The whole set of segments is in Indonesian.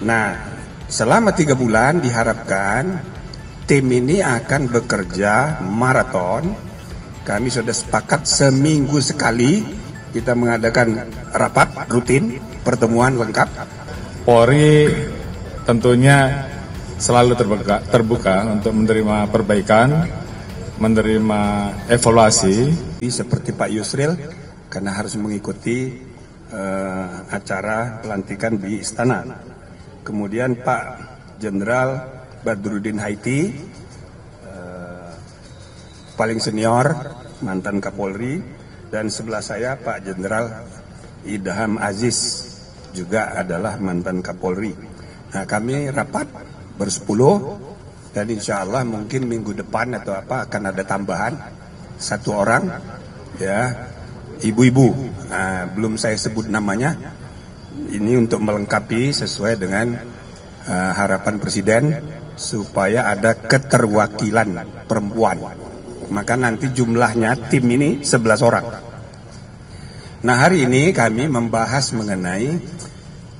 Nah, selama 3 bulan diharapkan tim ini akan bekerja maraton. Kami sudah sepakat seminggu sekali kita mengadakan rapat rutin, pertemuan lengkap. Polri tentunya selalu terbuka untuk menerima perbaikan, menerima evaluasi. Seperti Pak Yusril, karena harus mengikuti acara pelantikan di istana. Kemudian Pak Jenderal Badrudin Haiti, paling senior, mantan Kapolri, dan sebelah saya Pak Jenderal Idham Aziz, juga adalah mantan Kapolri. Nah, kami rapat bersepuluh, dan insya Allah mungkin minggu depan atau apa akan ada tambahan 1 orang, ya, ibu-ibu. Nah, belum saya sebut namanya. Ini untuk melengkapi sesuai dengan harapan Presiden supaya ada keterwakilan perempuan. Maka nanti jumlahnya tim ini 11 orang. Nah, hari ini kami membahas mengenai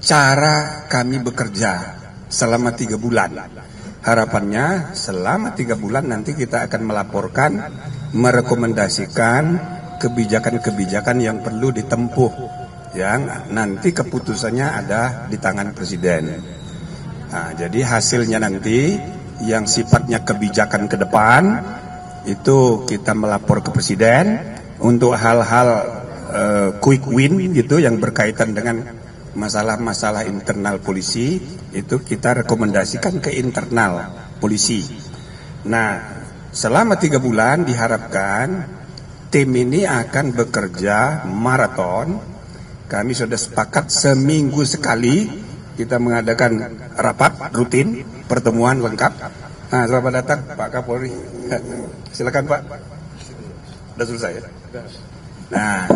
cara kami bekerja selama 3 bulan. Harapannya selama 3 bulan nanti kita akan melaporkan, merekomendasikan kebijakan-kebijakan yang perlu ditempuh, yang nanti keputusannya ada di tangan Presiden. Nah, jadi hasilnya nanti yang sifatnya kebijakan ke depan itu kita melapor ke Presiden. Untuk hal-hal quick win gitu yang berkaitan dengan masalah-masalah internal polisi, itu kita rekomendasikan ke internal polisi. Nah, selama 3 bulan diharapkan tim ini akan bekerja maraton. Kami sudah sepakat seminggu sekali kita mengadakan rapat rutin, pertemuan lengkap. Nah, selamat datang Pak Kapolri. Silakan Pak. Sudah selesai ya? Nah,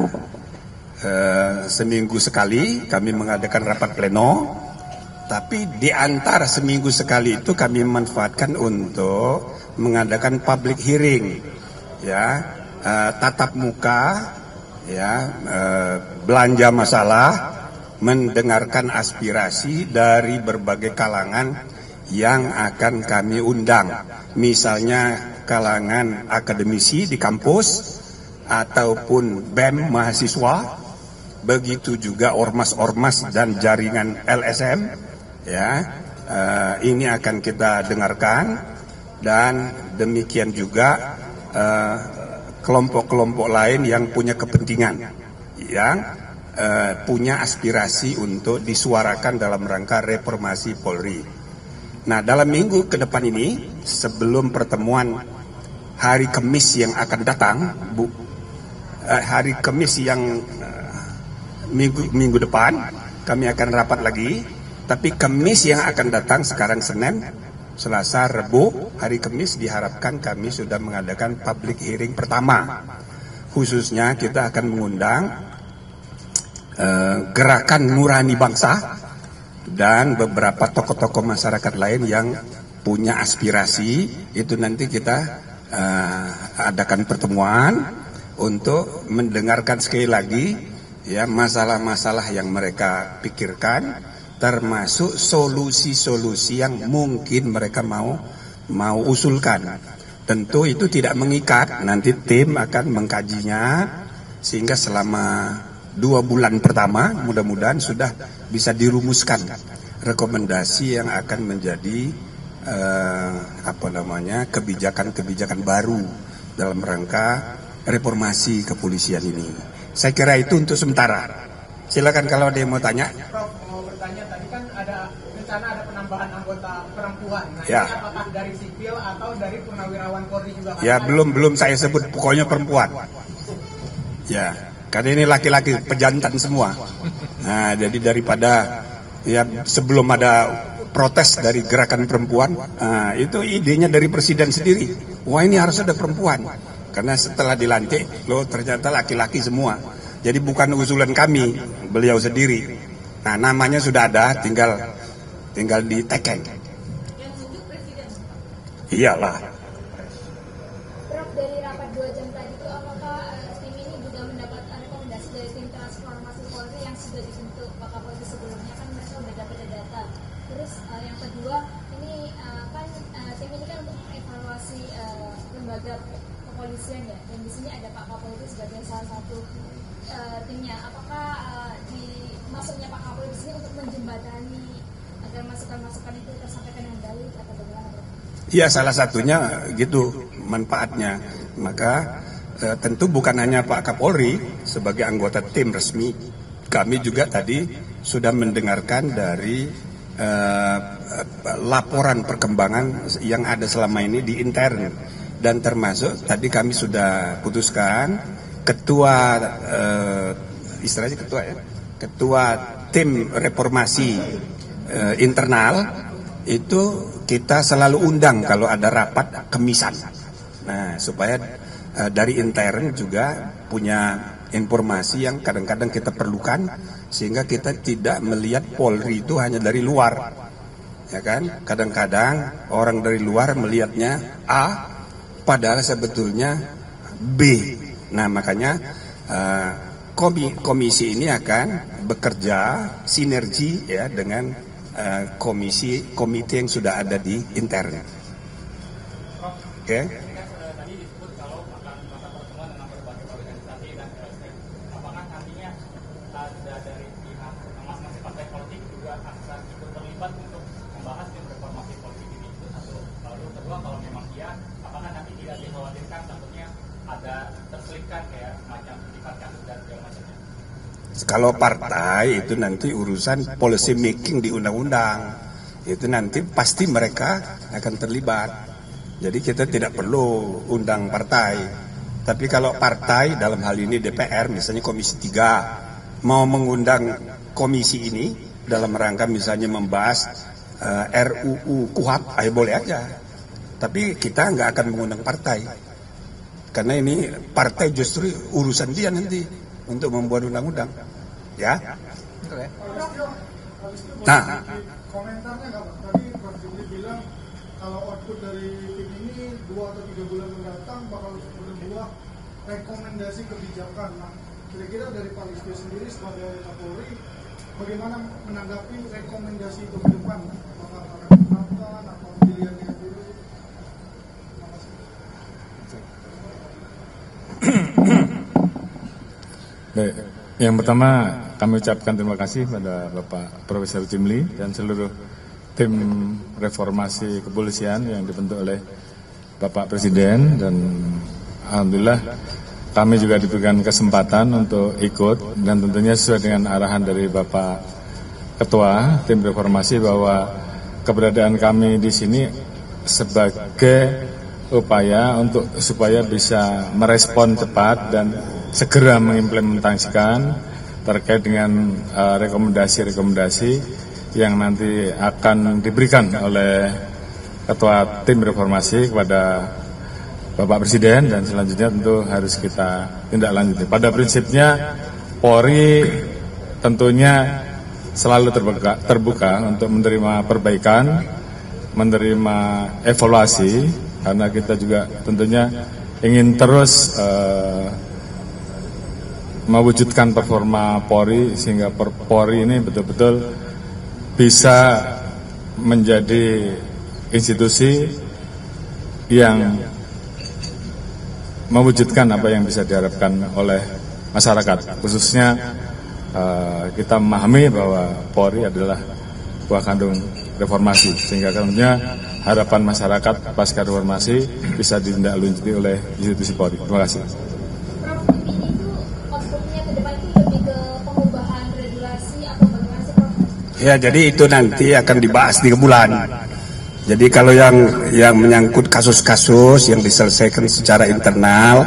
seminggu sekali kami mengadakan rapat pleno. Tapi di antara seminggu sekali itu kami manfaatkan untuk mengadakan public hearing, ya, tatap muka, ya, belanja masalah, mendengarkan aspirasi dari berbagai kalangan yang akan kami undang. Misalnya kalangan akademisi di kampus ataupun BEM mahasiswa, begitu juga ormas-ormas dan jaringan LSM, ya, ini akan kita dengarkan, dan demikian juga kelompok-kelompok lain yang punya kepentingan, yang punya aspirasi untuk disuarakan dalam rangka reformasi Polri. Nah, dalam minggu ke depan ini, sebelum pertemuan hari Kamis yang akan datang, hari Kamis yang minggu depan, kami akan rapat lagi. Tapi Kamis yang akan datang, sekarang Senin, Selasa, Rabu, hari Kamis diharapkan kami sudah mengadakan public hearing pertama. Khususnya kita akan mengundang Gerakan Nurani Bangsa dan beberapa tokoh-tokoh masyarakat lain yang punya aspirasi. Itu nanti kita adakan pertemuan untuk mendengarkan sekali lagi, ya, masalah-masalah yang mereka pikirkan, termasuk solusi-solusi yang mungkin mereka mau usulkan. Tentu itu tidak mengikat, nanti tim akan mengkajinya, sehingga selama 2 bulan pertama mudah-mudahan sudah bisa dirumuskan rekomendasi yang akan menjadi kebijakan-kebijakan baru dalam rangka reformasi kepolisian ini. Saya kira itu untuk sementara. Silakan kalau ada yang mau tanya. Prof, mau bertanya, tadi kan ada rencana ada penambahan anggota perempuan. Nah, ya, ini apakah dari sipil atau dari purnawirawan Polri juga? Ya, belum saya sebut, pokoknya perempuan. Ya, karena ini laki-laki pejantan semua. Nah, jadi daripada, ya, sebelum ada protes dari gerakan perempuan, itu idenya dari Presiden sendiri. Wah, ini harus ada perempuan. Karena setelah dilantik, loh ternyata laki-laki semua. Jadi bukan usulan kami, beliau sendiri. Nah, namanya sudah ada, tinggal diteken. Yang tunjuk Presiden? Iyalah. Prof, dari rapat 2 jam tadi itu apakah tim ini juga mendapatkan rekomendasi dari tim transformasi Polri yang sudah dibentuk Pak Kapolri sebelumnya, kan mereka sudah dapat data. Terus Terus yang kedua, ini kan tim ini kan untuk mengevaluasi lembaga kepolisian ya, dan di sini ada Pak Kapolri sebagai salah satu timnya. Apakah maksudnya Pak Kapolri di sini untuk menjembatani agar masukan-masukan itu tersampaikan dengan baik atau bagaimana? Iya, salah satunya gitu manfaatnya. Maka tentu bukan hanya Pak Kapolri sebagai anggota tim resmi, kami juga tadi sudah mendengarkan dari laporan perkembangan yang ada selama ini di intern, dan termasuk tadi kami sudah putuskan ketua istilahnya ketua tim reformasi internal itu kita selalu undang kalau ada rapat kemisan. Nah, supaya dari intern juga punya informasi yang kadang-kadang kita perlukan, sehingga kita tidak melihat Polri itu hanya dari luar, ya kan? Kadang-kadang orang dari luar melihatnya A, padahal sebetulnya B. Nah, makanya komisi ini akan bekerja sinergi ya dengan komite yang sudah ada di intern. Oke? Kalau partai itu nanti urusan policy making di undang-undang, itu nanti pasti mereka akan terlibat. Jadi kita tidak perlu undang partai. Tapi kalau partai dalam hal ini DPR, misalnya Komisi 3 mau mengundang komisi ini dalam rangka misalnya membahas RUU KUHP, ayo boleh aja. Tapi kita nggak akan mengundang partai, karena ini partai justru urusan dia nanti untuk membuat undang-undang. Ya. Nah, komentarnya nggak Pak? Tadi Prof. Jimli bilang kalau output dari tim ini 2 atau 3 bulan mendatang bakal berbuah rekomendasi kebijakan. Nah, kira-kira dari Pak Listio sendiri sebagai Kapolri, bagaimana menanggapi rekomendasi itu ke depan? Apakah akan diterapkan atau pilihannya dulu? Baik. Yang pertama, kami ucapkan terima kasih pada Bapak Profesor Jimli dan seluruh tim reformasi kepolisian yang dibentuk oleh Bapak Presiden, dan alhamdulillah kami juga diberikan kesempatan untuk ikut, dan tentunya sesuai dengan arahan dari Bapak Ketua tim reformasi bahwa keberadaan kami di sini sebagai upaya untuk supaya bisa merespon cepat dan segera mengimplementasikan terkait dengan rekomendasi-rekomendasi yang nanti akan diberikan oleh Ketua Tim Reformasi kepada Bapak Presiden, dan selanjutnya tentu harus kita tindak lanjuti. Pada prinsipnya Polri tentunya selalu terbuka untuk menerima perbaikan, menerima evaluasi, karena kita juga tentunya ingin terus mewujudkan performa Polri sehingga Polri ini betul-betul bisa menjadi institusi yang mewujudkan apa yang bisa diharapkan oleh masyarakat. Khususnya kita memahami bahwa Polri adalah buah kandung reformasi, sehingga tentunya harapan masyarakat pasca reformasi bisa ditindaklanjuti oleh institusi Polri. Terima kasih. Ya, jadi itu nanti akan dibahas 3 bulan. Jadi kalau yang menyangkut kasus-kasus yang diselesaikan secara internal,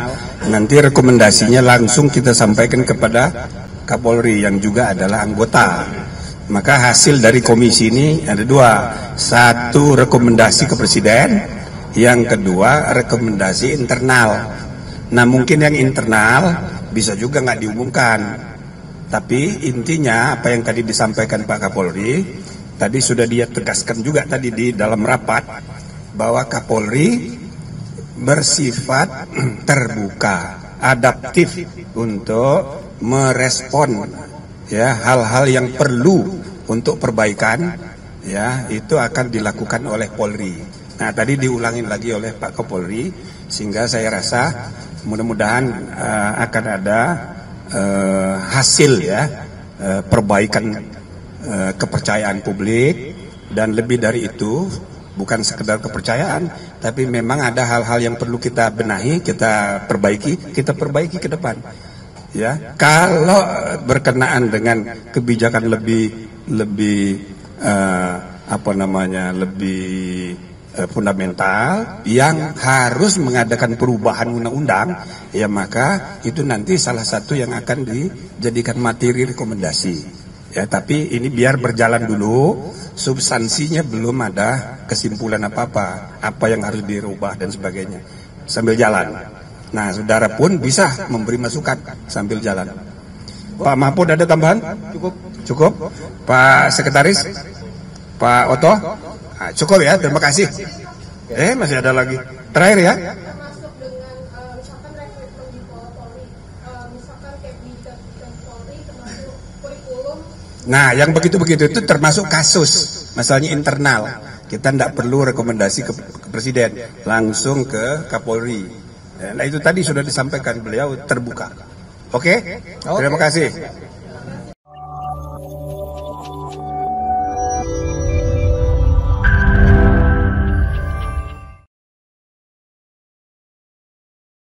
nanti rekomendasinya langsung kita sampaikan kepada Kapolri yang juga adalah anggota. Maka hasil dari komisi ini ada 2. 1 rekomendasi ke Presiden, yang kedua rekomendasi internal. Nah, mungkin yang internal bisa juga nggak diumumkan. Tapi intinya apa yang tadi disampaikan Pak Kapolri, tadi sudah dia tegaskan juga tadi di dalam rapat, bahwa Kapolri bersifat terbuka, adaptif untuk merespon ya hal-hal yang perlu untuk perbaikan ya itu akan dilakukan oleh Polri. Nah tadi diulangin lagi oleh Pak Kapolri, sehingga saya rasa mudah-mudahan akan ada hasil ya, perbaikan kepercayaan publik, dan lebih dari itu bukan sekedar kepercayaan, tapi memang ada hal-hal yang perlu kita benahi, kita perbaiki ke depan. Ya, kalau berkenaan dengan kebijakan lebih fundamental yang harus mengadakan perubahan undang-undang, ya maka itu nanti salah satu yang akan dijadikan materi rekomendasi. Ya, tapi ini biar berjalan dulu, substansinya belum ada kesimpulan apa-apa, apa yang harus dirubah dan sebagainya, sambil jalan. Nah, saudara pun bisa memberi masukan sambil jalan. Pak Mahfud ada tambahan? Cukup. Pak Sekretaris? Pak Oto? Nah, cukup ya, terima kasih. Masih ada lagi. Terakhir ya. Termasuk dengan misalkan rekrutmen di Polri, misalkan kayak di Polri termasuk kurikulum. Nah, yang begitu-begitu itu termasuk kasus, masalahnya internal. Kita tidak perlu rekomendasi ke Presiden, langsung ke Kapolri. Nah itu tadi sudah disampaikan, beliau terbuka. Oke? Terima kasih.